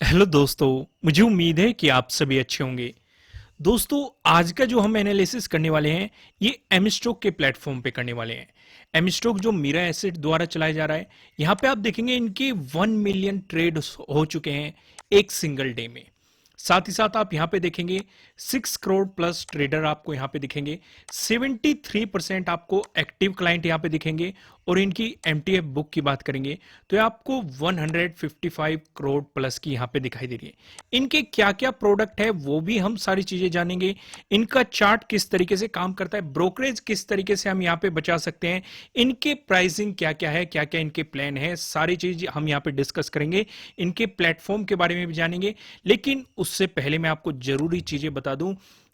Hello दोस्तों। मुझे उम्मीद है कि आप सभी अच्छे होंगे। दोस्तों, आज का जो हम एनालिसिस करने वाले हैं ये एम स्टॉक के प्लेटफॉर्म पे करने वाले हैं। एम स्टॉक जो मीरा एसेट द्वारा चलाया जा रहा है, यहाँ पे आप देखेंगे इनके 1 मिलियन ट्रेड हो चुके हैं एक सिंगल डे में। साथ ही साथ आप यहाँ पे देखेंगे 6 करोड़ प्लस ट्रेडर आपको यहाँ पे दिखेंगे। 73% आपको एक्टिव क्लाइंट यहाँ पे दिखेंगे। और इनकी एमटीएफ बुक की बात करेंगे तो ये आपको 155 करोड़ प्लस की यहाँ पे दिखाई दे रही है। इनके क्या क्या प्रोडक्ट है वो भी हम सारी चीजें जानेंगे। इनका चार्ट किस तरीके से काम करता है, ब्रोकरेज किस तरीके से हम यहाँ पे बचा सकते हैं, इनके प्राइसिंग क्या क्या है, क्या क्या इनके प्लान है, सारी चीज हम यहाँ पे डिस्कस करेंगे। इनके प्लेटफॉर्म के बारे में भी जानेंगे। लेकिन उससे पहले मैं आपको जरूरी चीजें बता दूं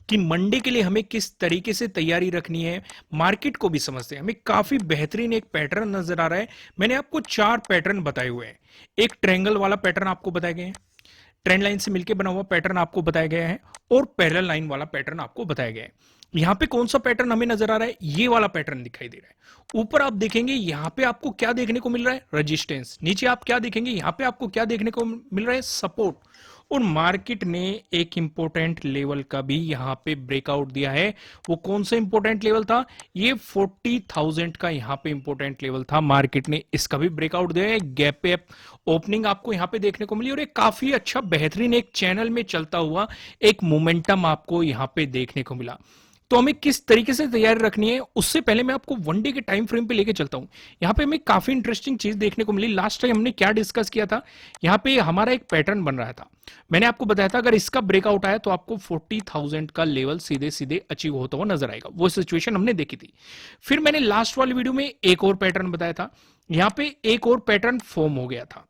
कि मंडे के लिए हमें किस तरीके से तैयारी रखनी है, मार्केट को भी समझते हैं। हमें काफी बेहतरीन एक पैटर्न नजर आ रहा है। मैंने आपको 4 पैटर्न बताए हुए हैं। एक ट्रायंगल वाला पैटर्न आपको बताए गए हैं, ट्रेंड लाइन से मिलकर बना हुआ पैटर्न आपको बताया गया है, और पैरेलल लाइन वाला पैटर्न आपको बताया गया है। यहां पे कौन सा पैटर्न हमें नजर आ रहा है, ये वाला पैटर्न दिखाई दे रहा है। ऊपर आप देखेंगे यहां पे आपको क्या देखने को मिल रहा है, रेजिस्टेंस। नीचे आप क्या देखेंगे, यहां पे आपको क्या देखने को मिल रहा है, सपोर्ट। और मार्केट ने एक इंपॉर्टेंट लेवल का भी यहां पे ब्रेकआउट दिया है। वो कौन सा इंपॉर्टेंट लेवल था, ये 40,000 का यहां पे इंपॉर्टेंट लेवल था। मार्केट ने इसका भी ब्रेकआउट दिया है। गैप पे ओपनिंग आपको यहां पे देखने को मिली, और एक काफी अच्छा बेहतरीन एक चैनल में चलता हुआ एक मोमेंटम आपको यहां पे देखने को मिला। तो हमें किस तरीके से तैयारी रखनी है, उससे पहले मैं आपको वनडे के टाइम फ्रेम पे लेके चलता हूं। यहां पे हमें काफी इंटरेस्टिंग चीज देखने को मिली। लास्ट टाइम हमने क्या डिस्कस किया था, यहां पे हमारा एक पैटर्न बन रहा था। मैंने आपको बताया था अगर इसका ब्रेकआउट आया तो आपको 40,000 का लेवल सीधे सीधे अचीव होता हुआ नजर आएगा। वो सिचुएशन हमने देखी थी। फिर मैंने लास्ट वाली वीडियो में एक और पैटर्न बताया था। यहां पे एक और पैटर्न फॉर्म हो गया था।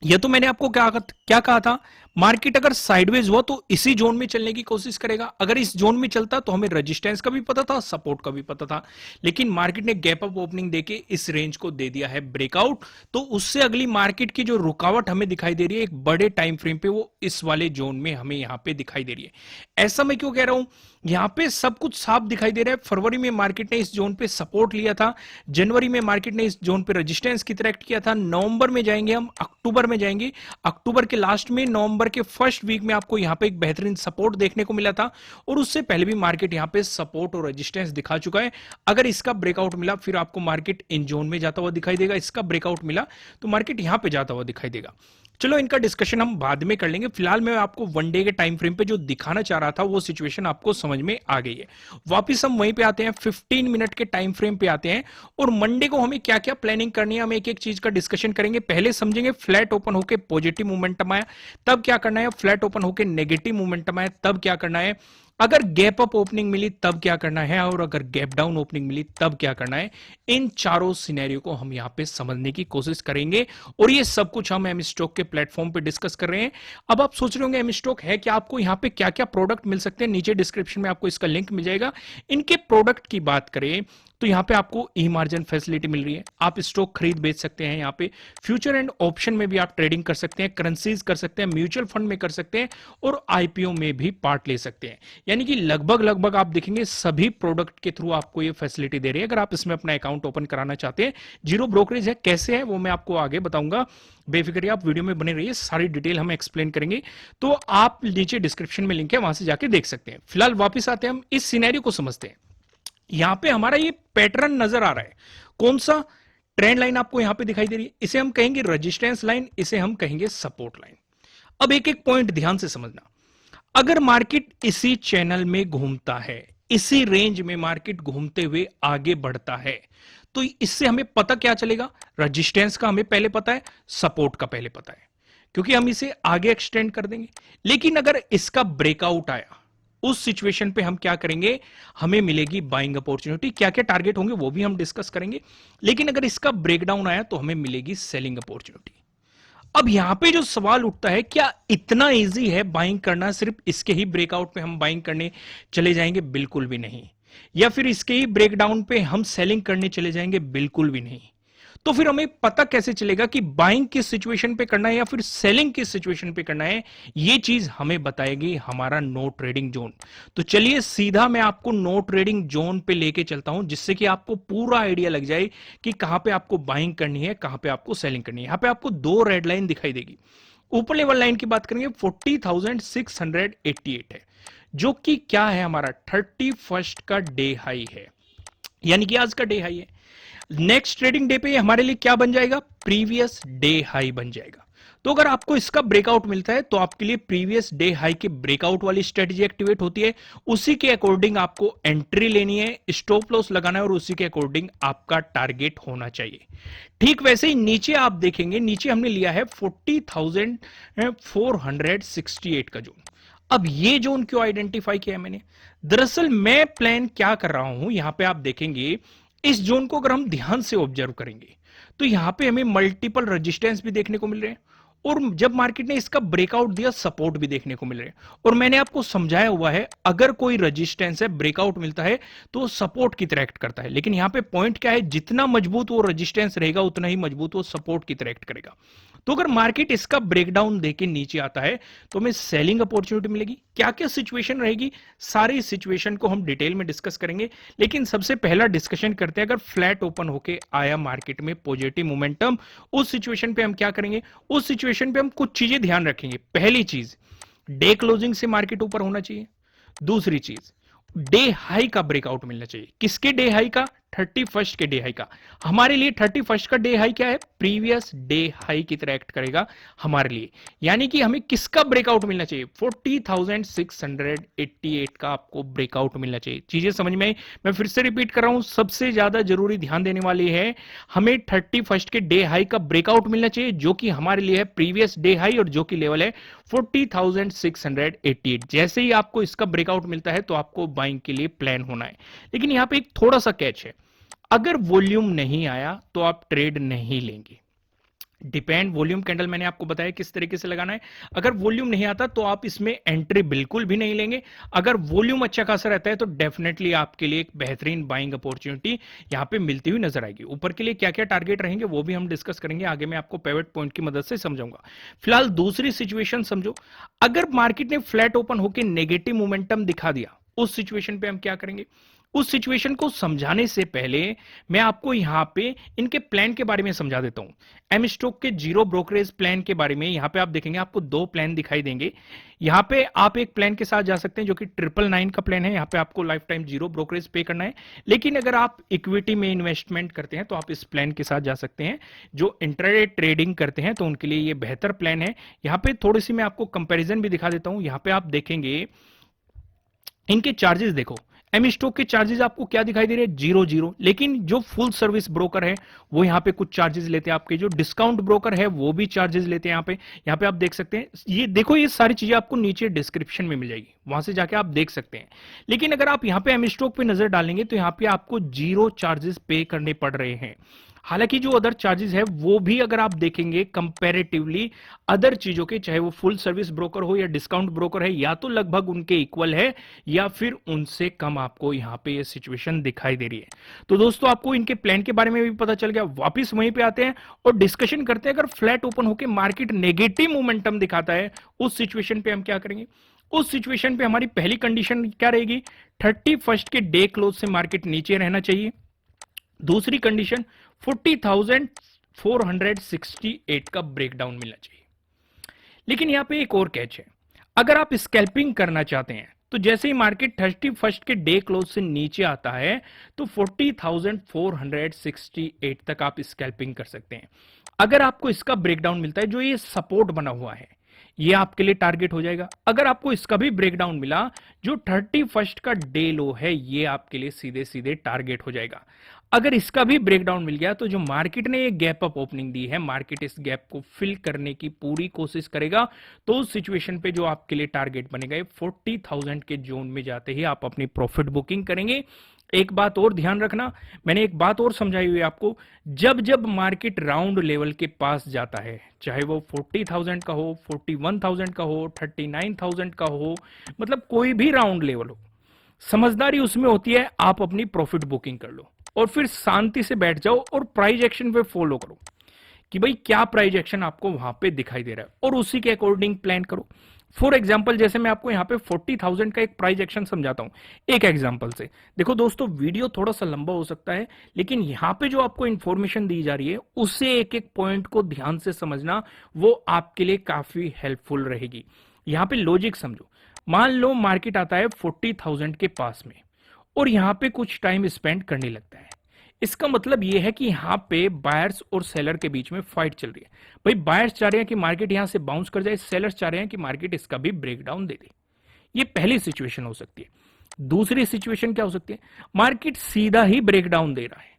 यह तो मैंने आपको क्या कहा था, मार्केट अगर साइडवेज हुआ तो इसी जोन में चलने की कोशिश करेगा। अगर इस जोन में चलता तो हमें रेजिस्टेंस का भी पता था, सपोर्ट का भी पता था। लेकिन मार्केट ने गैप अप ओपनिंग देके इस रेंज को दे दिया है ब्रेकआउट। तो उससे अगली मार्केट की जो रुकावट हमें दिखाई दे रही है एक बड़े टाइम फ्रेम पे, वो इस वाले जोन में हमें यहां पे दिखाई दे रही है। ऐसा मैं क्यों कह रहा हूं, यहां पे सब कुछ साफ दिखाई दे रहा है। फरवरी में मार्केट ने इस जोन पे सपोर्ट लिया था, जनवरी में मार्केट ने इस जोन पे रेजिस्टेंस की तरह एक्ट किया था, नवंबर में जाएंगे हम, अक्टूबर में जाएंगे, अक्टूबर के लास्ट में, नवंबर के फर्स्ट वीक में आपको यहां पे एक बेहतरीन सपोर्ट देखने को मिला था। और उससे पहले भी मार्केट यहां पे सपोर्ट और रेजिस्टेंस दिखा चुका है। अगर इसका ब्रेकआउट मिला फिर आपको मार्केट इन जोन में जाता हुआ दिखाई देगा। इसका ब्रेकआउट मिला तो मार्केट यहां पे जाता हुआ दिखाई देगा। चलो इनका डिस्कशन हम बाद में कर लेंगे। फिलहाल मैं आपको वनडे के टाइम फ्रेम पे जो दिखाना चाह रहा था वो सिचुएशन आपको समझ में आ गई है। वापिस हम वहीं पे आते हैं, 15 मिनट के टाइम फ्रेम पे आते हैं। और मंडे को हमें क्या क्या प्लानिंग करनी है, हम एक एक चीज का डिस्कशन करेंगे। पहले समझेंगे फ्लैट ओपन होकर पॉजिटिव मोमेंटम आया तब क्या करना है, फ्लैट ओपन होकर नेगेटिव मोमेंटम आया तब क्या करना है, अगर गैप अप ओपनिंग मिली तब क्या करना है, और अगर गैप डाउन ओपनिंग मिली तब क्या करना है। इन चारों सिनेरियो को हम यहां पे समझने की कोशिश करेंगे। और ये सब कुछ हम एम स्टॉक के प्लेटफॉर्म पे डिस्कस कर रहे हैं। अब आप सोच रहे होंगे एम स्टॉक है क्या, आपको यहां पे क्या क्या प्रोडक्ट मिल सकते हैं, नीचे डिस्क्रिप्शन में आपको इसका लिंक मिल जाएगा। इनके प्रोडक्ट की बात करें तो यहां पे आपको ई मार्जिन फैसिलिटी मिल रही है, आप स्टॉक खरीद बेच सकते हैं। यहां पे फ्यूचर एंड ऑप्शन में भी आप ट्रेडिंग कर सकते हैं, करेंसीज कर सकते हैं, म्यूचुअल फंड में कर सकते हैं, और आईपीओ में भी पार्ट ले सकते हैं। यानी कि लगभग लगभग आप देखेंगे सभी प्रोडक्ट के थ्रू आपको ये फैसिलिटी दे रही है। अगर आप इसमें अपना अकाउंट ओपन कराना चाहते हैं, जीरो ब्रोकरेज है, कैसे है वो मैं आपको आगे बताऊंगा। बेफिक्र आप वीडियो में बने रहिए, सारी डिटेल हम एक्सप्लेन करेंगे। तो आप नीचे डिस्क्रिप्शन में लिंक है, वहां से जाके देख सकते हैं। फिलहाल वापस आते हैं, हम इस सिनेरियो को समझते हैं। यहां पे हमारा ये पैटर्न नजर आ रहा है, कौन सा, ट्रेंड लाइन आपको यहां पे दिखाई दे रही है, इसे हम कहेंगे रेजिस्टेंस लाइन, इसे हम कहेंगे सपोर्ट लाइन। अब एक एक पॉइंट ध्यान से समझना। अगर मार्केट इसी चैनल में घूमता है, इसी रेंज में मार्केट घूमते हुए आगे बढ़ता है, तो इससे हमें पता क्या चलेगा, रेजिस्टेंस का हमें पहले पता है, सपोर्ट का पहले पता है, क्योंकि हम इसे आगे एक्सटेंड कर देंगे। लेकिन अगर इसका ब्रेकआउट आया, उस सिचुएशन पे हम क्या करेंगे, हमें मिलेगी बाइंग अपॉर्चुनिटी। क्या क्या टारगेट होंगे वो भी हम डिस्कस करेंगे। लेकिन अगर इसका ब्रेकडाउन आया तो हमें मिलेगी सेलिंग अपॉर्चुनिटी। अब यहां पे जो सवाल उठता है, क्या इतना इजी है बाइंग करना, सिर्फ इसके ही ब्रेकआउट पे हम बाइंग करने चले जाएंगे, बिल्कुल भी नहीं। या फिर इसके ही ब्रेकडाउन पे हम सेलिंग करने चले जाएंगे, बिल्कुल भी नहीं। तो फिर हमें पता कैसे चलेगा कि बाइंग किस सिचुएशन पे करना है या फिर सेलिंग किस सिचुएशन पे करना है, ये चीज हमें बताएगी हमारा नो ट्रेडिंग जोन। तो चलिए सीधा मैं आपको नो ट्रेडिंग जोन पे लेके चलता हूं, जिससे कि आपको पूरा आइडिया लग जाए कि कहां पे आपको बाइंग करनी है, कहां पे आपको सेलिंग करनी है। यहां पे आपको दो रेड लाइन दिखाई देगी, ऊपर लेवल लाइन की बात करेंगे 40,688 है, जो कि क्या है, हमारा 31st का डे हाई है, यानी कि आज का डे हाई है। नेक्स्ट ट्रेडिंग डे पे हमारे लिए क्या बन जाएगा, प्रीवियस डे हाई बन जाएगा। तो अगर आपको इसका ब्रेकआउट मिलता है तो आपके लिए प्रीवियस डे हाई के ब्रेकआउट वाली स्ट्रेटजी एक्टिवेट होती है, उसी के अकॉर्डिंग आपको एंट्री लेनी है, स्टॉप लॉस लगाना है और उसी के अकॉर्डिंग आपका टारगेट होना चाहिए। ठीक वैसे ही नीचे आप देखेंगे, नीचे हमने लिया है 40,468 का जोन। अब ये जोन क्यों आइडेंटिफाई किया मैंने, दरअसल मैं प्लान क्या कर रहा हूं, यहां पे आप देखेंगे इस जोन को अगर हम ध्यान से ऑब्जर्व करेंगे तो यहां पे हमें मल्टीपल रेजिस्टेंस भी देखने को मिल रहे हैं, और जब मार्केट ने इसका ब्रेकआउट दिया सपोर्ट भी देखने को मिल रहे हैं। और मैंने आपको समझाया हुआ है, अगर कोई रेजिस्टेंस है ब्रेकआउट मिलता है तो सपोर्ट की तरह एक्ट करता है, लेकिन यहां पे पॉइंट क्या है, जितना मजबूत वो रेजिस्टेंस रहेगा उतना ही मजबूत वो सपोर्ट की तरह एक्ट करेगा। तो अगर मार्केट इसका ब्रेकडाउन देके नीचे आता है तो हमें सेलिंग अपॉर्चुनिटी मिलेगी। क्या क्या सिचुएशन रहेगी, सारी सिचुएशन को हम डिटेल में डिस्कस करेंगे, लेकिन सबसे पहला डिस्कशन करते हैं, अगर फ्लैट ओपन होके आया मार्केट में पॉजिटिव मोमेंटम, उस सिचुएशन पे हम क्या करेंगे, उस सिचुएशन पे हम कुछ चीजें ध्यान रखेंगे। पहली चीज, डे क्लोजिंग से मार्केट ऊपर होना चाहिए। दूसरी चीज, डे हाई का ब्रेकआउट मिलना चाहिए। किसके डे हाई का, 31st के डे हाई का। हमारे लिए 31st का डे हाई क्या है, प्रीवियस डे हाई की तरह एक्ट करेगा हमारे लिए, यानी कि हमें किसका ब्रेकआउट मिलना चाहिए, 40,688 का आपको ब्रेकआउट मिलना चाहिए। चीजें समझ में आई, मैं फिर से रिपीट कर रहा हूं, सबसे ज्यादा जरूरी ध्यान देने वाली है, हमें 31st के डे हाई का ब्रेकआउट मिलना चाहिए, जो कि हमारे लिए है प्रीवियस डे हाई और जो कि लेवल है 40,688। जैसे ही आपको इसका ब्रेकआउट मिलता है तो आपको बाइंग के लिए प्लान होना है। लेकिन यहां पे एक थोड़ा सा कैच है, अगर वॉल्यूम नहीं आया तो आप ट्रेड नहीं लेंगे। डिपेंड, वॉल्यूम कैंडल मैंने आपको बताया किस तरीके से लगाना है। अगर वॉल्यूम नहीं आता तो आप इसमें एंट्री बिल्कुल भी नहीं लेंगे। अगर वॉल्यूम अच्छा खासा रहता है तो डेफिनेटली आपके लिए एक बेहतरीन बाइंग अपॉर्चुनिटी यहां पे मिलती हुई नजर आएगी। ऊपर के लिए क्या क्या टारगेट रहेंगे वो भी हम डिस्कस करेंगे, आगे मैं आपको पिवट पॉइंट की मदद से समझाऊंगा। फिलहाल दूसरी सिचुएशन समझो, अगर मार्केट ने फ्लैट ओपन होकर नेगेटिव मोमेंटम दिखा दिया, उस सिचुएशन पे हम क्या करेंगे। उस सिचुएशन को समझाने से पहले मैं आपको यहां पे इनके प्लान के बारे में समझा देता हूं। एम स्टॉक के जीरो ब्रोकरेज प्लान के बारे में यहां पे आप देखेंगे, आपको दो प्लान दिखाई देंगे। यहां पे आप एक प्लान के साथ जा सकते हैं जो कि 999 का प्लान है, यहां पे आपको life time zero brokerage pay करना है। लेकिन अगर आप इक्विटी में इन्वेस्टमेंट करते हैं तो आप इस प्लान के साथ जा सकते हैं। जो इंट्राडे ट्रेडिंग करते हैं तो उनके लिए ये बेहतर प्लान है। यहां पे थोड़ी सी मैं आपको कंपेरिजन भी दिखा देता हूं। यहां पे आप देखेंगे इनके चार्जेस देखो, एम स्टॉक के चार्जेस आपको क्या दिखाई दे रहे हैं, 0 लेकिन जो फुल सर्विस ब्रोकर है वो यहां पे कुछ चार्जेस लेते हैं, आपके जो डिस्काउंट ब्रोकर है वो भी चार्जेस लेते हैं। यहां पे आप देख सकते हैं, ये देखो, ये सारी चीजें आपको नीचे डिस्क्रिप्शन में मिल जाएगी, वहां से जाके आप देख सकते हैं। लेकिन अगर आप यहां पे एम स्टॉक पे नजर डालेंगे तो यहां पे आपको 0 चार्जेस पे करने पड़ रहे हैं। हालांकि जो अदर चार्जेस है वो भी अगर आप देखेंगे कंपैरेटिवली अदर चीजों के, चाहे वो फुल सर्विस ब्रोकर हो या डिस्काउंट ब्रोकर है, या तो लगभग उनके इक्वल है या फिर उनसे कम आपको यहां पे ये सिचुएशन दिखाई दे रही है। तो दोस्तों आपको इनके प्लान के बारे में भी पता चल गया। वापस वहीं पे आते हैं और डिस्कशन करते हैं, अगर फ्लैट ओपन होकर मार्केट नेगेटिव मोमेंटम दिखाता है उस सिचुएशन पे हम क्या करेंगे। उस सिचुएशन पे हमारी पहली कंडीशन क्या रहेगी, 31st के डे क्लोज से मार्केट नीचे रहना चाहिए। दूसरी कंडीशन 40,468 का ब्रेकडाउन मिलना चाहिए। लेकिन यहां पे एक और कैच है, अगर आप स्कैल्पिंग करना चाहते हैं तो जैसे ही मार्केट 31st के डे क्लोज से नीचे आता है तो 40,468 तक आप स्कैल्पिंग कर सकते हैं। अगर आपको इसका ब्रेकडाउन मिलता है, जो ये सपोर्ट बना हुआ है, ये आपके लिए टारगेट हो जाएगा। अगर आपको इसका भी ब्रेकडाउन मिला, जो 31st का डे लो है, ये आपके लिए सीधे सीधे टारगेट हो जाएगा। अगर इसका भी ब्रेकडाउन मिल गया तो जो मार्केट ने एक गैप अप ओपनिंग दी है, मार्केट इस गैप को फिल करने की पूरी कोशिश करेगा। तो उस सिचुएशन पे जो आपके लिए टारगेट बनेगा, 40,000 के जोन में जाते ही आप अपनी प्रॉफिट बुकिंग करेंगे। एक बात और ध्यान रखना, मैंने एक बात और समझाई हुई है आपको, जब जब मार्केट राउंड लेवल के पास जाता है, चाहे वो 40,000 का हो, 41,000 का हो, 39,000 का हो, मतलब कोई भी राउंड लेवल हो, समझदारी उसमें होती है आप अपनी प्रॉफिट बुकिंग कर लो और फिर शांति से बैठ जाओ और प्राइस एक्शन पे फॉलो करो कि भाई क्या प्राइस एक्शन आपको वहां पे दिखाई दे रहा है और उसी के अकॉर्डिंग प्लान करो। फॉर एग्जाम्पल जैसे मैं आपको यहाँ पे 40,000 का एक प्राइस एक्शन समझाता हूँ एक एग्जाम्पल से। देखो दोस्तों, वीडियो थोड़ा सा लंबा हो सकता है, लेकिन यहाँ पे जो आपको इंफॉर्मेशन दी जा रही है उससे एक एक पॉइंट को ध्यान से समझना, वो आपके लिए काफी हेल्पफुल रहेगी। यहाँ पे लॉजिक समझो। मान लो मार्केट आता है 40,000 के पास में और यहाँ पे कुछ टाइम स्पेंड करने लगता है। इसका मतलब यह है कि यहां पे बायर्स और सेलर के बीच में फाइट चल रही है। भाई बायर्स चाह रहे हैं कि मार्केट यहां से बाउंस कर जाए, सेलर्स चाह रहे हैं कि मार्केट इसका भी ब्रेकडाउन दे दे। ये पहली सिचुएशन हो सकती है। दूसरी सिचुएशन क्या हो सकती है? मार्केट सीधा ही ब्रेकडाउन दे रहा है,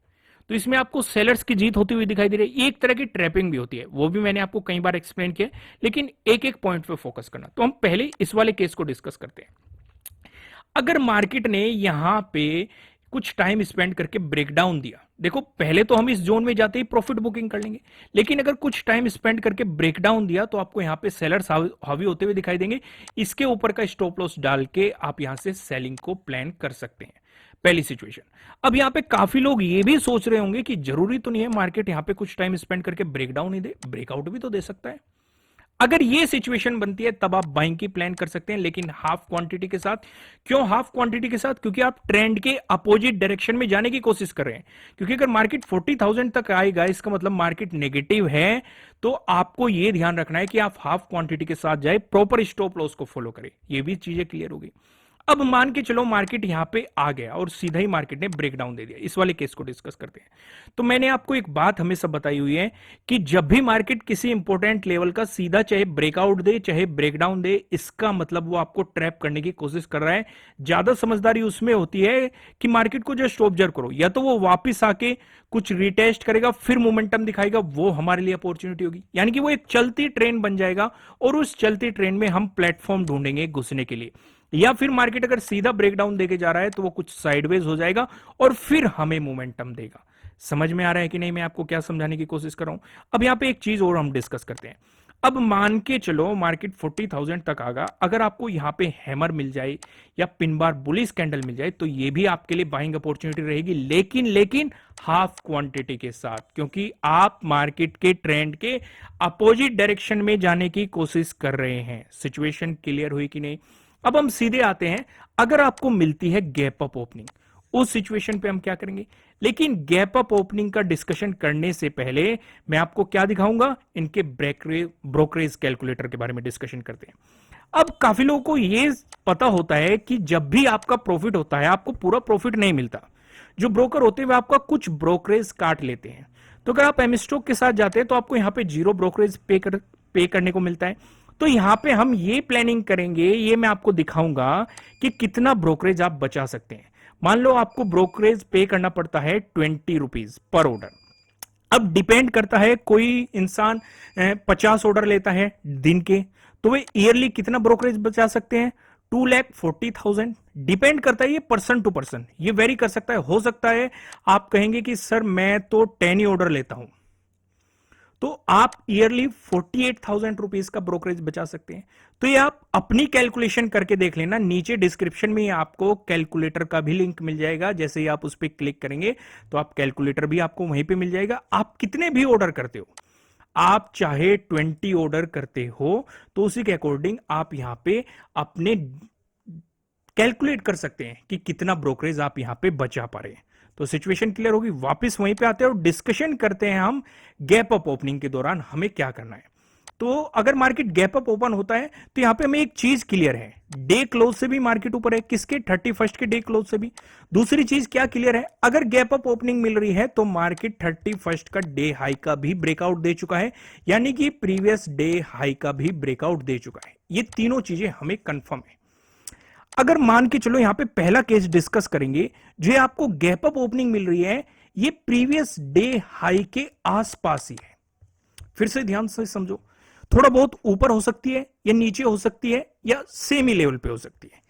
तो इसमें आपको सेलर्स की जीत होती हुई दिखाई दे रही है। एक तरह की ट्रैपिंग भी होती है, वो भी मैंने आपको कई बार एक्सप्लेन किया, लेकिन एक एक पॉइंट पे फोकस करना। तो हम पहले इस वाले केस को डिस्कस करते हैं। अगर मार्केट ने यहां पे कुछ टाइम स्पेंड करके ब्रेकडाउन दिया, देखो पहले तो हम इस जोन में जाते ही प्रॉफिट बुकिंग कर लेंगे, लेकिन अगर कुछ टाइम स्पेंड करके ब्रेकडाउन दिया तो आपको यहां पे सेलर्स हावी होते हुए दिखाई देंगे। इसके ऊपर का स्टॉप लॉस डाल के आप यहां से सेलिंग को प्लान कर सकते हैं। पहली सिचुएशन। अब यहां पे काफी लोग ये भी सोच रहे होंगे कि जरूरी तो नहीं है मार्केट यहां पे कुछ टाइम स्पेंड करके ब्रेकडाउन ही दे, ब्रेकआउट भी तो दे सकता है। अगर ये सिचुएशन बनती है तब आप बाइंग की प्लान कर सकते हैं, लेकिन हाफ क्वांटिटी के साथ। क्यों हाफ क्वांटिटी के साथ? क्योंकि आप ट्रेंड के अपोजिट डायरेक्शन में जाने की कोशिश कर रहे हैं। क्योंकि अगर मार्केट 40,000 तक आएगा, इसका मतलब मार्केट नेगेटिव है, तो आपको यह ध्यान रखना है कि आप हाफ क्वांटिटी के साथ जाए, प्रॉपर स्टॉप लॉस को फॉलो करें। ये भी चीजें क्लियर होगी। अब मान के चलो मार्केट यहां पे आ गया और सीधा ही मार्केट ने ब्रेकडाउन दे दिया। इस वाले केस को डिस्कस करते हैं। तो मैंने आपको एक बात हमेशा बताई हुई है कि जब भी मार्केट किसी इंपॉर्टेंट लेवल का सीधा चाहे ब्रेकआउट दे चाहे ब्रेकडाउन दे, इसका मतलब वो आपको ट्रैप करने की कोशिश कर रहा है। ज्यादा समझदारी उसमें होती है कि मार्केट को जस्ट ऑब्जर्व करो, या तो वो वापिस आके कुछ रिटेस्ट करेगा फिर मोमेंटम दिखाएगा, वो हमारे लिए अपॉर्चुनिटी होगी। यानी कि वो एक चलती ट्रेन बन जाएगा और उस चलती ट्रेन में हम प्लेटफॉर्म ढूंढेंगे घुसने के लिए। या फिर मार्केट अगर सीधा ब्रेकडाउन देके जा रहा है तो वो कुछ साइडवेज हो जाएगा और फिर हमें मोमेंटम देगा। समझ में आ रहा है कि नहीं मैं आपको क्या समझाने की कोशिश कर रहा हूं? अब यहां पे एक चीज और हम डिस्कस करते हैं। अब मान के चलो मार्केट 40,000 तक आगा, अगर आपको यहां पे हैमर मिल जाए या पिन बार बुलिश कैंडल मिल जाए तो ये भी आपके लिए बाइंग अपॉर्चुनिटी रहेगी, लेकिन हाफ क्वांटिटी के साथ, क्योंकि आप मार्केट के ट्रेंड के अपोजिट डायरेक्शन में जाने की कोशिश कर रहे हैं। सिचुएशन क्लियर हुई कि नहीं? अब हम सीधे आते हैं। अगर आपको मिलती है गैप अप ओपनिंग, उस सिचुएशन पे हम क्या करेंगे? लेकिन गैप अप ओपनिंग का डिस्कशन करने से पहले मैं आपको क्या दिखाऊंगा, इनके ब्रोकरेज कैलकुलेटर के बारे में डिस्कशन करते हैं। अब काफी लोगों को यह पता होता है कि जब भी आपका प्रॉफिट होता है आपको पूरा प्रॉफिट नहीं मिलता। जो ब्रोकर होते हैं वे आपका कुछ ब्रोकरेज काट लेते हैं। तो अगर आप एमस्टॉक के साथ जाते हैं तो आपको यहां पे 0 ब्रोकरेज पे करने को मिलता है। तो यहां पे हम ये प्लानिंग करेंगे, ये मैं आपको दिखाऊंगा कि कितना ब्रोकरेज आप बचा सकते हैं। मान लो आपको ब्रोकरेज पे करना पड़ता है 20 रुपीज पर ऑर्डर। अब डिपेंड करता है, कोई इंसान 50 ऑर्डर लेता है दिन के, तो वे ईयरली कितना ब्रोकरेज बचा सकते हैं? 2,40,000। डिपेंड करता है, ये पर्सन टू पर्सन ये वेरी कर सकता है। हो सकता है आप कहेंगे कि सर मैं तो 10 ही ऑर्डर लेता हूं, तो आप ईयरली 48,000 रुपीज का ब्रोकरेज बचा सकते हैं। तो ये आप अपनी कैलकुलेशन करके देख लेना। नीचे डिस्क्रिप्शन में आपको कैलकुलेटर का भी लिंक मिल जाएगा। जैसे ही आप उस पर क्लिक करेंगे तो आप कैलकुलेटर भी आपको वहीं पे मिल जाएगा। आप कितने भी ऑर्डर करते हो, आप चाहे 20 ऑर्डर करते हो तो उसी के अकॉर्डिंग आप यहां पे अपने कैलकुलेट कर सकते हैं कि कितना ब्रोकरेज आप यहां पे बचा पा रहे हैं। तो सिचुएशन क्लियर होगी। वापस वहीं पे आते हैं और डिस्कशन करते हैं हम गैप अप ओपनिंग के दौरान हमें क्या करना है। तो अगर मार्केट गैप अप ओपन होता है तो यहां पे हमें एक चीज क्लियर है, डे क्लोज से भी मार्केट ऊपर है। किसके? 31 के डे क्लोज से भी। दूसरी चीज क्या क्लियर है, अगर गैप अप ओपनिंग मिल रही है तो मार्केट 31 का डे हाई का भी ब्रेकआउट दे चुका है, यानी कि प्रीवियस डे हाई का भी ब्रेकआउट दे चुका है। ये तीनों चीजें हमें कंफर्म है। अगर मान के चलो यहां पे पहला केस डिस्कस करेंगे, जो आपको गैप अप ओपनिंग मिल रही है ये प्रीवियस डे हाई के आसपास ही है। फिर से ध्यान से समझो, थोड़ा बहुत ऊपर हो सकती है या नीचे हो सकती है या सेमी लेवल पे हो सकती है।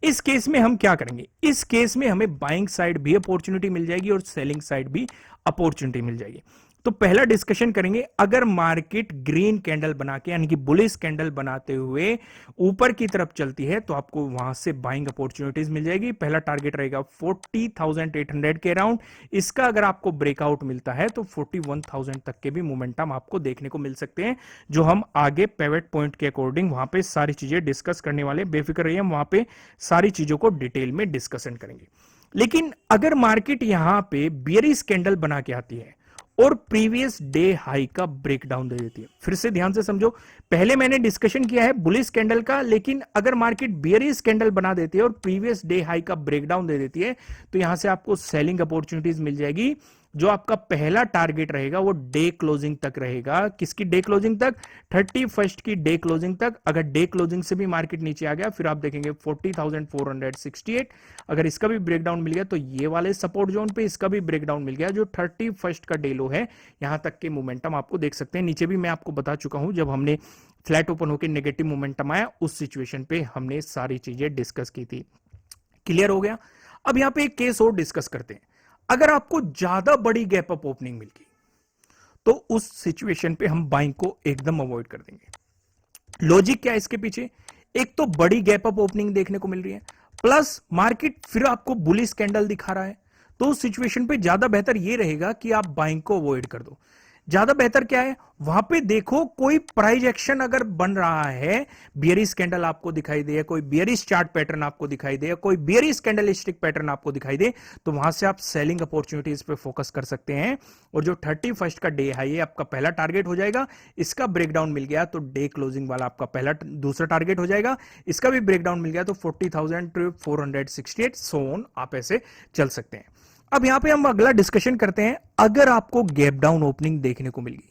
इस केस में हम क्या करेंगे? इस केस में हमें बाइंग साइड भी अपॉर्चुनिटी मिल जाएगी और सेलिंग साइड भी अपॉर्चुनिटी मिल जाएगी। तो पहला डिस्कशन करेंगे, अगर मार्केट ग्रीन कैंडल बना के यानी कि बुलिश कैंडल बनाते हुए ऊपर की तरफ चलती है तो आपको वहां से बाइंग अपॉर्चुनिटीज मिल जाएगी। पहला टारगेट रहेगा 40,800 के अराउंड। इसका अगर आपको ब्रेकआउट मिलता है तो 41,000 तक के भी मोमेंटम आपको देखने को मिल सकते हैं, जो हम आगे पेवेट पॉइंट के अकॉर्डिंग वहां पे सारी चीजें डिस्कस करने वाले। बेफिक्र रहिए, हम वहां पे सारी चीजों को डिटेल में डिस्कशन करेंगे। लेकिन अगर मार्केट यहां पे बियरिश कैंडल बना के आती है और प्रीवियस डे हाई का ब्रेकडाउन दे देती है, फिर से ध्यान से समझो, पहले मैंने डिस्कशन किया है बुलिश कैंडल का, लेकिन अगर मार्केट बियरिश कैंडल बना देती है और प्रीवियस डे हाई का ब्रेकडाउन दे देती है तो यहां से आपको सेलिंग अपॉर्चुनिटीज मिल जाएगी। जो आपका पहला टारगेट रहेगा वो डे क्लोजिंग तक रहेगा। किसकी डे क्लोजिंग तक? 31st की डे क्लोजिंग तक। अगर डे क्लोजिंग से भी मार्केट नीचे आ गया फिर आप देखेंगे 40,468। अगर इसका भी ब्रेकडाउन मिल गया तो ये वाले सपोर्ट जोन पे इसका भी ब्रेकडाउन मिल गया, जो 31st का डे लो है, यहां तक के मोमेंटम आपको देख सकते हैं। नीचे भी मैं आपको बता चुका हूं, जब हमने फ्लैट ओपन होकर नेगेटिव मोमेंटम आया उस सिचुएशन पे हमने सारी चीजें डिस्कस की थी। क्लियर हो गया? अब यहां पे एक केस और डिस्कस करते हैं। अगर आपको ज्यादा बड़ी गैप अप ओपनिंग मिल गई तो उस सिचुएशन पे हम बाइंग को एकदम अवॉइड कर देंगे। लॉजिक क्या है इसके पीछे? एक तो बड़ी गैप अप ओपनिंग देखने को मिल रही है, प्लस मार्केट फिर आपको बुलिश कैंडल दिखा रहा है, तो उस सिचुएशन पे ज्यादा बेहतर यह रहेगा कि आप बाइंग को अवॉइड कर दो। ज्यादा बेहतर क्या है, वहां पे देखो कोई प्राइस एक्शन अगर बन रहा है, बियरिश कैंडल आपको दिखाई दे, कोई बियरिश चार्ट पैटर्न आपको दिखाई दे, कोई बियरिश कैंडलस्टिक पैटर्न आपको दिखाई दे, तो वहां से आप सेलिंग अपॉर्चुनिटीज पे फोकस कर सकते हैं। और जो 31st का डे हाई है आपका पहला टारगेट हो जाएगा। इसका ब्रेकडाउन मिल गया तो डे क्लोजिंग वाला आपका पहला दूसरा टारगेट हो जाएगा। इसका भी ब्रेकडाउन मिल गया तो 40,468 सोन आप ऐसे चल सकते हैं। अब यहां पे हम अगला डिस्कशन करते हैं, अगर आपको गैप डाउन ओपनिंग देखने को मिल गई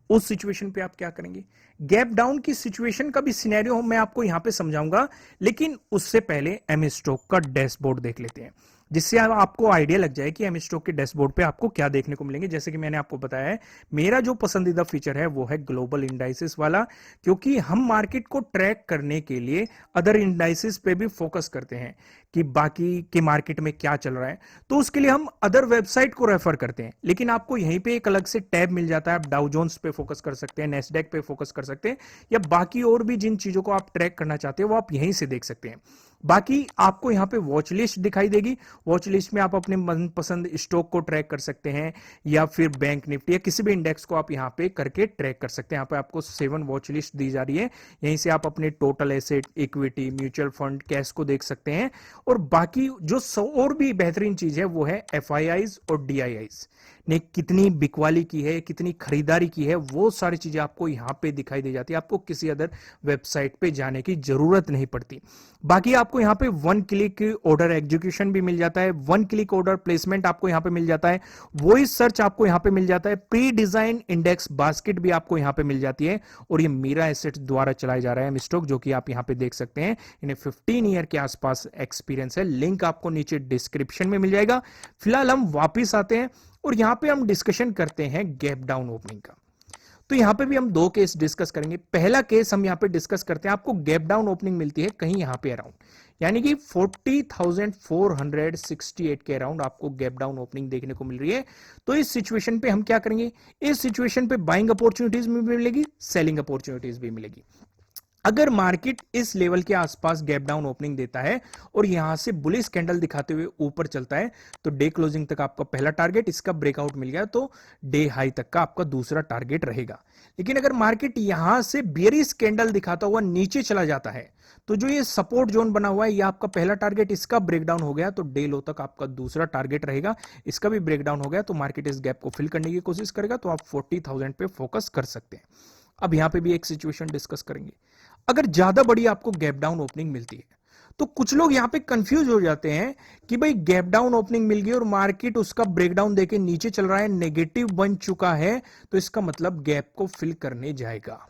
उस सिचुएशन पे आप क्या करेंगे? गैप डाउन की सिचुएशन का भी सिनेरियो मैं आपको यहां पे समझाऊंगा, लेकिन उससे पहले एम स्टॉक का डैशबोर्ड देख लेते हैं, जिससे आपको आइडिया लग जाए कि एम स्टॉक के डैशबोर्ड पे आपको क्या देखने को मिलेंगे। जैसे कि मैंने आपको बताया है, मेरा जो पसंदीदा फीचर है वो है ग्लोबल इंडाइसिस वाला, क्योंकि हम मार्केट को ट्रैक करने के लिए अदर इंडाइसिस पे भी फोकस करते हैं कि बाकी के मार्केट में क्या चल रहा है, तो उसके लिए हम अदर वेबसाइट को रेफर करते हैं। लेकिन आपको यहीं पे एक अलग से टैब मिल जाता है, आप डाउ जोन्स पे फोकस कर सकते हैं, नेस्डैक पे फोकस कर सकते हैं, या बाकी और भी जिन चीजों को आप ट्रैक करना चाहते हैं वो आप यहीं से देख सकते हैं। बाकी आपको यहां पे वॉच लिस्ट दिखाई देगी। वॉच लिस्ट में आप अपने मनपसंद स्टॉक को ट्रैक कर सकते हैं, या फिर बैंक निफ्टी या किसी भी इंडेक्स को आप यहां पे करके ट्रैक कर सकते हैं। यहां पे आपको 7 वॉच लिस्ट दी जा रही है, यहीं से आप अपने total asset, equity, mutual fund, cash को देख सकते हैं। और बाकी जो और भी बेहतरीन चीज है वो है FIIs और DIIs ने कितनी बिकवाली की है, कितनी खरीदारी की है, वो सारी चीजें आपको यहां पे दिखाई दे जाती है। आपको किसी अदर वेबसाइट पे जाने की जरूरत नहीं पड़ती। बाकी आपको यहां पे 1 क्लिक ऑर्डर एग्जीक्यूशन भी मिल जाता है, 1 क्लिक ऑर्डर प्लेसमेंट आपको यहां पे मिल जाता है, वॉइस सर्च आपको यहां पे मिल जाता है, प्री डिजाइन इंडेक्स बास्केट भी आपको यहां पे मिल जाती है। और ये मीरा एसेट्स द्वारा चलाया जा रहा है स्टॉक, जो कि आप यहां पे देख सकते हैं। इन्हें 15 ईयर के आसपास एक्सपीरियंस है। लिंक आपको नीचे डिस्क्रिप्शन में मिल जाएगा। फिलहाल हम वापिस आते हैं और यहां पे हम डिस्कशन करते हैं गैप डाउन ओपनिंग का। तो यहां पे भी हम 2 केस डिस्कस करेंगे। पहला केस हम यहां पे डिस्कस करते हैं, आपको गैप डाउन ओपनिंग मिलती है कहीं यहां पे अराउंड, यानी कि 40,468 के अराउंड आपको गैप डाउन ओपनिंग देखने को मिल रही है। तो इस सिचुएशन पे हम क्या करेंगे? इस सिचुएशन पे बाइंग अपॉर्चुनिटीज भी मिलेगी, सेलिंग अपॉर्चुनिटीज भी मिलेगी। अगर मार्केट इस लेवल के आसपास गैप डाउन ओपनिंग देता है और यहां से बुलिश कैंडल दिखाते हुए ऊपर चलता है तो डे क्लोजिंग तक आपका पहला टारगेट, इसका ब्रेकआउट मिल गया तो डे हाई तक का आपका दूसरा टारगेट रहेगा। लेकिन अगर मार्केट यहां से बियरिश कैंडल दिखाता हुआ नीचे चला जाता है तो जो ये सपोर्ट जोन बना हुआ है ये आपका पहला टारगेट, इसका ब्रेकडाउन हो गया तो डे लो तक आपका दूसरा टारगेट रहेगा। इसका भी ब्रेकडाउन हो गया तो मार्केट इस गैप को फिल करने की कोशिश करेगा, तो आप 40,000 पे फोकस कर सकते हैं। अब यहां पे भी एक सिचुएशन डिस्कस करेंगे। अगर ज्यादा बड़ी आपको गैप डाउन ओपनिंग मिलती है तो कुछ लोग यहां पे कंफ्यूज हो जाते हैं कि भाई गैप डाउन ओपनिंग मिल गई और मार्केट उसका ब्रेकडाउन देके नीचे चल रहा है, नेगेटिव बन चुका है, तो इसका मतलब गैप को फिल करने जाएगा।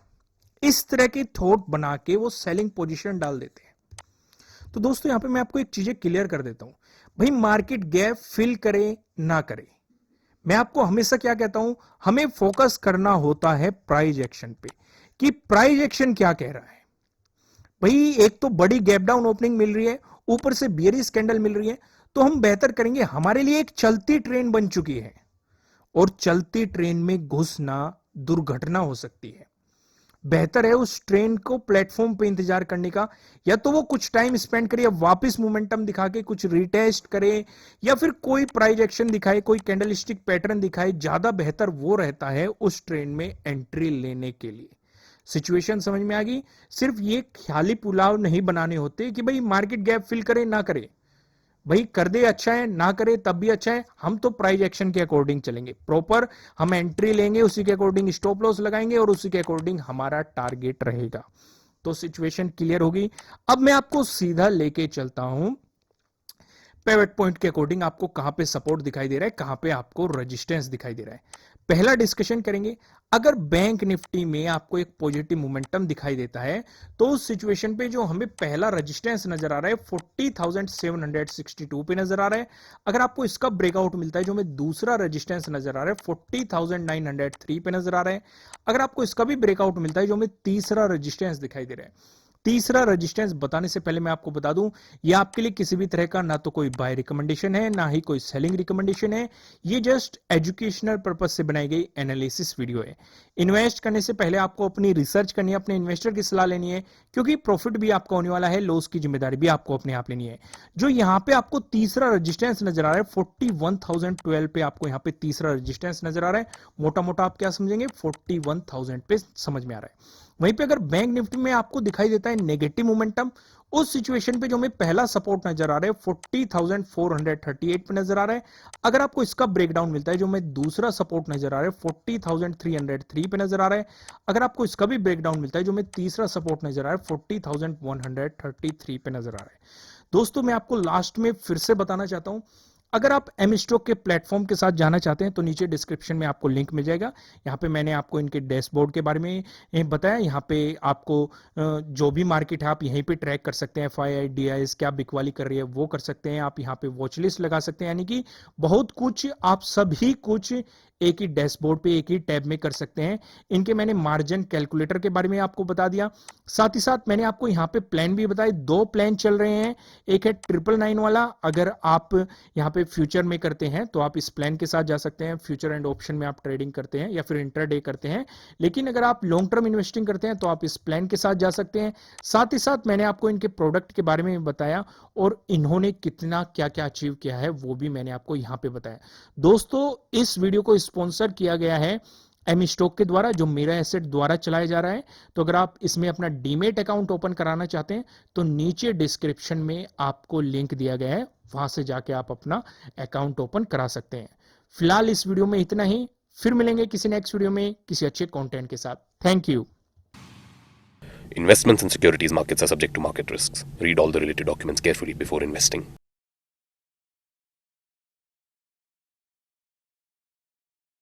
इस तरह के थॉट बना के वो सेलिंग पोजीशन डाल देते हैं। तो दोस्तों यहां पे मैं आपको एक चीजें क्लियर कर देता हूं, भाई मार्केट गैप फिल करे ना करे, मैं आपको हमेशा क्या कहता हूं, हमें फोकस करना होता है प्राइस एक्शन पे कि प्राइस एक्शन क्या कह रहा है। भाई एक तो बड़ी गैप डाउन ओपनिंग मिल रही है, ऊपर से बियरिश कैंडल मिल रही है, तो हम बेहतर करेंगे, हमारे लिए एक चलती ट्रेन बन चुकी है और चलती ट्रेन में घुसना दुर्घटना हो सकती है। बेहतर है उस ट्रेन को प्लेटफॉर्म पे इंतजार करने का, या तो वो कुछ टाइम स्पेंड करे, वापस मोमेंटम दिखा के कुछ रिटेस्ट करे, या फिर कोई प्राइस एक्शन दिखाए, कोई कैंडलस्टिक पैटर्न दिखाए। ज्यादा बेहतर वो रहता है उस ट्रेन में एंट्री लेने के लिए। सिचुएशन समझ में आ गई? सिर्फ ये ख्याली पुलाव नहीं बनाने होते कि भाई मार्केट गैप फिल करे ना करे, भाई कर दे अच्छा है, ना करे तब भी अच्छा है। हम तो प्राइस एक्शन के अकॉर्डिंग चलेंगे, प्रॉपर हम एंट्री लेंगे, उसी के अकॉर्डिंग स्टॉप लॉस लगाएंगे और उसी के अकॉर्डिंग हमारा टारगेट रहेगा। तो सिचुएशन क्लियर होगी। अब मैं आपको सीधा लेके चलता हूं पिवट पॉइंट के अकॉर्डिंग, आपको कहां पे सपोर्ट दिखाई दे रहा है, कहां पे आपको रेजिस्टेंस दिखाई दे रहा है। पहला डिस्कशन करेंगे, अगर बैंक निफ्टी में आपको एक पॉजिटिव मोमेंटम दिखाई देता है तो उस सिचुएशन पे जो हमें पहला रेजिस्टेंस नजर आ रहा है 40,762 पे नजर आ रहा है। अगर आपको इसका ब्रेकआउट मिलता है, जो हमें दूसरा रेजिस्टेंस नजर आ रहा है 40,903 पे नजर आ रहा है। अगर आपको इसका भी ब्रेकआउट मिलता है, जो हमें तीसरा रेजिस्टेंस दिखाई दे रहा है। तीसरा रेजिस्टेंस बताने से पहले मैं आपको बता दूं, यह आपके लिए किसी भी तरह का ना तो कोई बाय रिकमेंडेशन है, ना ही कोई सेलिंग रिकमेंडेशन है। ये जस्ट एजुकेशनल पर्पस से बनाई गई एनालिसिस वीडियो है। इन्वेस्ट करने से पहले आपको अपनी रिसर्च करनी है, अपने इन्वेस्टर की सलाह लेनी है, क्योंकि प्रॉफिट भी आपका होने वाला है, लॉस की जिम्मेदारी भी आपको अपने आप लेनी है। जो यहां पे आपको तीसरा रेजिस्टेंस नजर आ रहा है 41,012 पे, आपको यहां पे तीसरा रेजिस्टेंस नजर आ रहा है। मोटा मोटा आप क्या समझेंगे, 41,000 पे समझ में आ रहा है। वहीं पे अगर बैंक निफ्टी में आपको दिखाई देता है नेगेटिव मोमेंटम, उस सिचुएशन पे जो हमें पहला सपोर्ट नजर आ रहा है 40,438 पे नजर आ रहा है। अगर आपको इसका ब्रेकडाउन मिलता है, जो हमें दूसरा सपोर्ट नजर आ रहा है 40,303 पे नजर आ रहा है। अगर आपको इसका भी ब्रेकडाउन मिलता है, जो हमें तीसरा सपोर्ट नजर आ रहा है 40,133 पे नजर आ रहा है। दोस्तों मैं आपको लास्ट में फिर से बताना चाहता हूं, अगर आप एम स्टॉक के प्लेटफॉर्म के साथ जाना चाहते हैं तो नीचे डिस्क्रिप्शन में आपको लिंक मिल जाएगा। यहाँ पे मैंने आपको इनके डैशबोर्ड के बारे में बताया। यहाँ पे आपको जो भी मार्केट है आप यहीं पे ट्रैक कर सकते हैं। FII DIs क्या बिकवाली कर रही है वो कर सकते हैं आप, यहाँ पे वॉच लिस्ट लगा सकते हैं, यानी कि बहुत कुछ आप सभी कुछ एक ही डैशबोर्ड पे एक ही टैब में कर सकते हैं। इनके मैंने मार्जिन कैलकुलेटर के बारे में आपको बता दिया, साथ ही साथ मैंने आपको यहाँ पे प्लान भी बताए। दो प्लान चल रहे हैं, एक है 999 वाला, अगर आप यहाँ पे फ्यूचर में करते हैं तो आप इस प्लान के साथ जा सकते हैं। फ्यूचर एंड ऑप्शन में आप ट्रेडिंग करते हैं या फिर इंट्राडे करते हैं, लेकिन अगर आप लॉन्ग टर्म इन्वेस्टिंग करते हैं तो आप इस प्लान के साथ जा सकते हैं। साथ ही साथ मैंने आपको इनके प्रोडक्ट के बारे में बताया और इन्होंने कितना क्या क्या अचीव किया है वो भी मैंने आपको यहाँ पे बताया। दोस्तों इस वीडियो को स्पॉन्सर किया गया है एम स्टॉक के द्वारा, जो मेरा एसेट द्वारा चलाया जा रहा है। तो अगर आप इसमें अपना डीमेट अकाउंट ओपन कराना चाहते हैं तो नीचे डिस्क्रिप्शन में आपको लिंक दिया गया है, वहां से जाके आप अपना अकाउंट ओपन करा सकते हैं। फिलहाल इस वीडियो में इतना ही, फिर मिलेंगे किसी नेक्स्ट वीडियो में किसी अच्छे कंटेंट के साथ। Thank you. Investments in securities markets are subject to market risks. Read all the related documents carefully before investing.